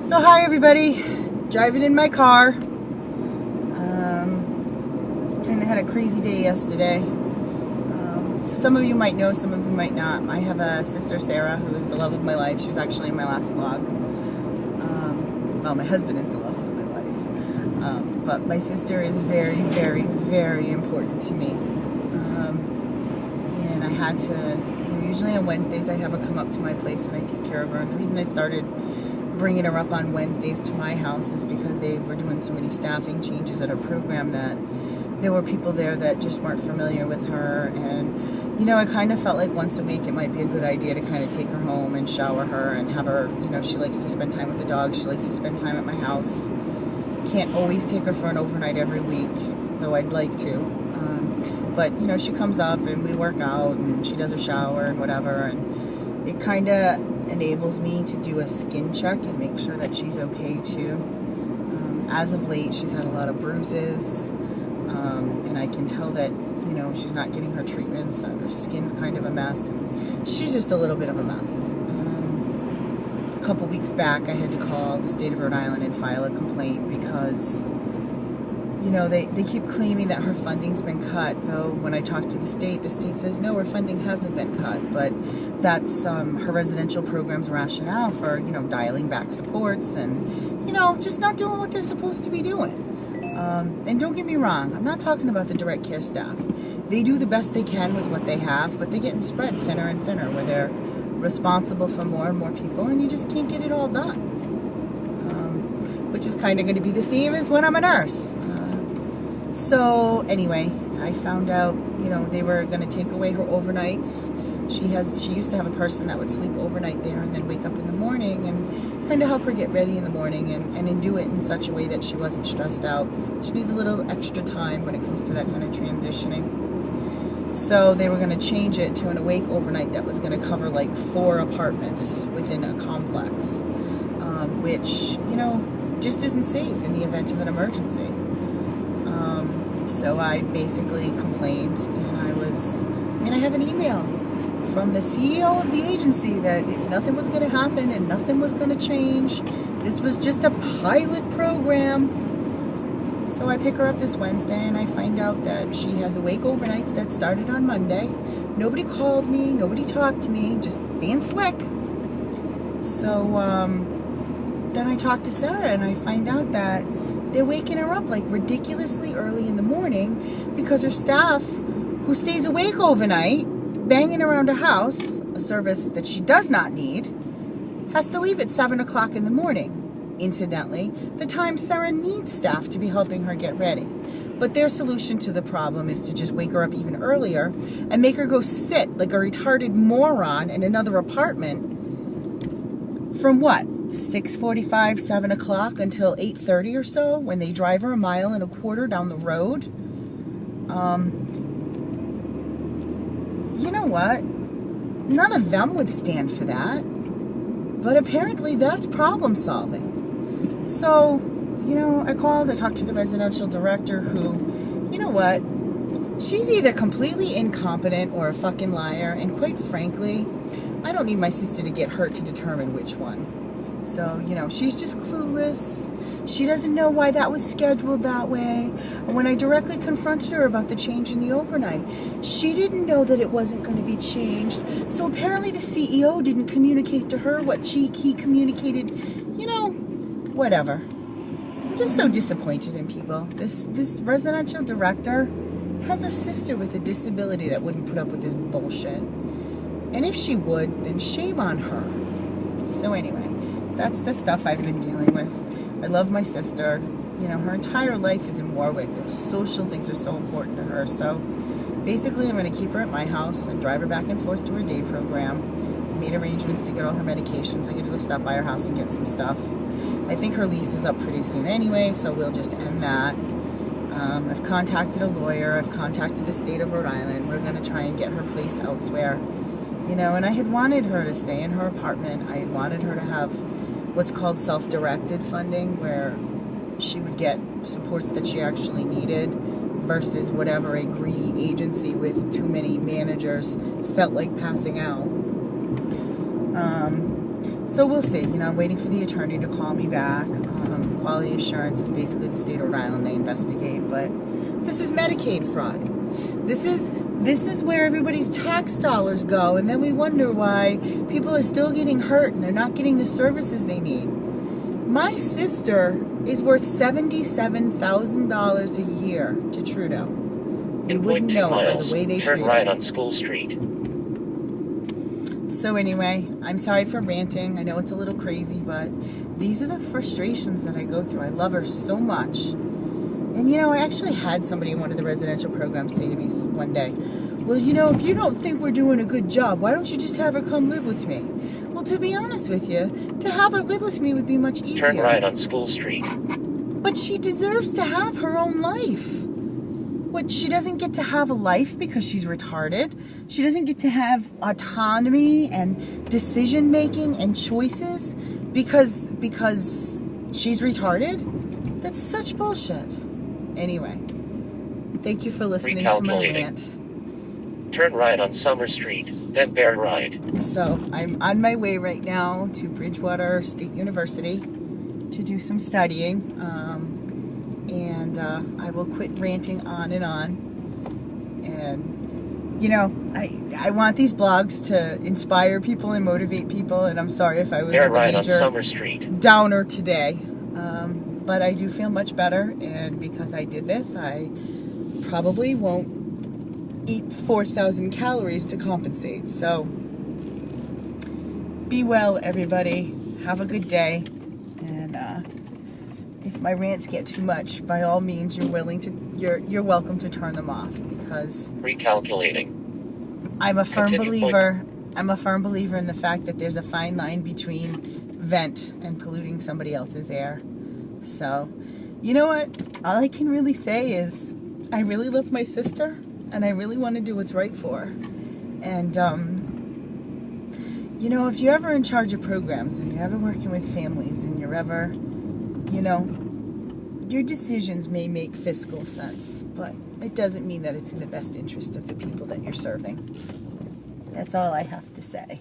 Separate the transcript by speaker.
Speaker 1: So hi everybody, driving in my car. Kind of had a crazy day yesterday. Some of you might know, some of you might not. I have a sister, Sarah, who is the love of my life. She was actually in my last blog. Well, my husband is the love of my life. But my sister is very, very, very important to me. And I had to, usually on Wednesdays I have her come up to my place and I take care of her. And the reason I started bringing her up on Wednesdays to my house is because they were doing so many staffing changes at our program that there were people there that just weren't familiar with her. And I kind of felt like once a week it might be a good idea to kind of take her home and shower her and have her, she likes to spend time with the dog. She likes to spend time at my house. Can't always take her for an overnight every week, though I'd like to. But she comes up and we work out and she does her shower and whatever, and it kind of enables me to do a skin check and make sure that she's okay too. As of late, she's had a lot of bruises, and I can tell that she's not getting her treatments. Her skin's kind of a mess, and she's just a little bit of a mess. A couple weeks back, I had to call the state of Rhode Island and file a complaint because they keep claiming that her funding's been cut, though when I talk to the state says no, her funding hasn't been cut. But that's her residential program's rationale for dialing back supports and just not doing what they're supposed to be doing. And don't get me wrong, I'm not talking about the direct care staff. They do the best they can with what they have, but they're getting spread thinner and thinner where they're responsible for more and more people, and you just can't get it all done. Which is kind of going to be the theme is when I'm a nurse. So anyway, I found out, they were going to take away her overnights. She used to have a person that would sleep overnight there and then wake up in the morning and kind of help her get ready in the morning and do it in such a way that she wasn't stressed out. She needs a little extra time when it comes to that kind of transitioning. So they were going to change it to an awake overnight that was going to cover like 4 apartments within a complex, which, just isn't safe in the event of an emergency. So I basically complained, and I have an email from the CEO of the agency that nothing was going to happen and nothing was going to change. This was just a pilot program. So I pick her up this Wednesday and I find out that she has awake overnights that started on Monday. Nobody called me, nobody talked to me, just being slick. So then I talk to Sarah and I find out that they're waking her up like ridiculously early in the morning because her staff, who stays awake overnight, banging around her house, a service that she does not need, has to leave at 7 o'clock in the morning. Incidentally, the time Sarah needs staff to be helping her get ready. But their solution to the problem is to just wake her up even earlier and make her go sit like a retarded moron in another apartment from what? 6:45, 7 o'clock until 8:30 or so when they drive her 1.25 miles down the road. You know what? None of them would stand for that. But apparently that's problem solving. So, I talked to the residential director who, she's either completely incompetent or a fucking liar. And quite frankly, I don't need my sister to get hurt to determine which one. So, she's just clueless. She doesn't know why that was scheduled that way. And when I directly confronted her about the change in the overnight, she didn't know that it wasn't going to be changed. So apparently the CEO didn't communicate to her what he communicated, whatever. I'm just so disappointed in people. This residential director has a sister with a disability that wouldn't put up with this bullshit. And if she would, then shame on her. So anyway, that's the stuff I've been dealing with. I love my sister. Her entire life is in Warwick. Those social things are so important to her. So basically, I'm going to keep her at my house and drive her back and forth to her day program. I made arrangements to get all her medications. I'm going to go stop by her house and get some stuff. I think her lease is up pretty soon anyway, so we'll just end that. I've contacted a lawyer. I've contacted the state of Rhode Island. We're going to try and get her placed elsewhere. And I had wanted her to stay in her apartment. I had wanted her to have what's called self-directed funding, where she would get supports that she actually needed versus whatever a greedy agency with too many managers felt like passing out. So So we'll see. You know, I'm waiting for the attorney to call me back. Quality assurance is basically the state of Rhode Island they investigate, but this is Medicaid fraud. This is where everybody's tax dollars go, and then we wonder why people are still getting hurt and they're not getting the services they need. My sister is worth $77,000 a year to Trudeau. We wouldn't know by the way they treat her.
Speaker 2: Turn right on School Street.
Speaker 1: So anyway, I'm sorry for ranting. I know it's a little crazy, but these are the frustrations that I go through. I love her so much. And you know, I actually had somebody in one of the residential programs say to me one day, well, you know, if you don't think we're doing a good job, why don't you just have her come live with me? Well, to be honest with you, to have her live with me would be much easier.
Speaker 2: Turn right on School Street.
Speaker 1: But she deserves to have her own life. What, she doesn't get to have a life because she's retarded? She doesn't get to have autonomy and decision making and choices because she's retarded? That's such bullshit. Anyway, thank you for listening to my rant.
Speaker 2: Turn right on Summer Street, then bear right.
Speaker 1: So I'm on my way right now to Bridgewater State University to do some studying. And I will quit ranting on and on. And, you know, I want these blogs to inspire people and motivate people. And I'm sorry if I was
Speaker 2: bear right on Summer Street.
Speaker 1: Downer today. But I do feel much better. And because I did this, I probably won't eat 4,000 calories to compensate. So be well, everybody. Have a good day. And if my rants get too much, by all means, you're welcome to turn them off, because
Speaker 2: recalculating.
Speaker 1: I'm a firm believer in the fact that there's a fine line between vent and polluting somebody else's air. So, you know what? All I can really say is I really love my sister, and I really want to do what's right for her. And, you know, if you're ever in charge of programs and you're ever working with families and you're ever, you know, your decisions may make fiscal sense, but it doesn't mean that it's in the best interest of the people that you're serving. That's all I have to say.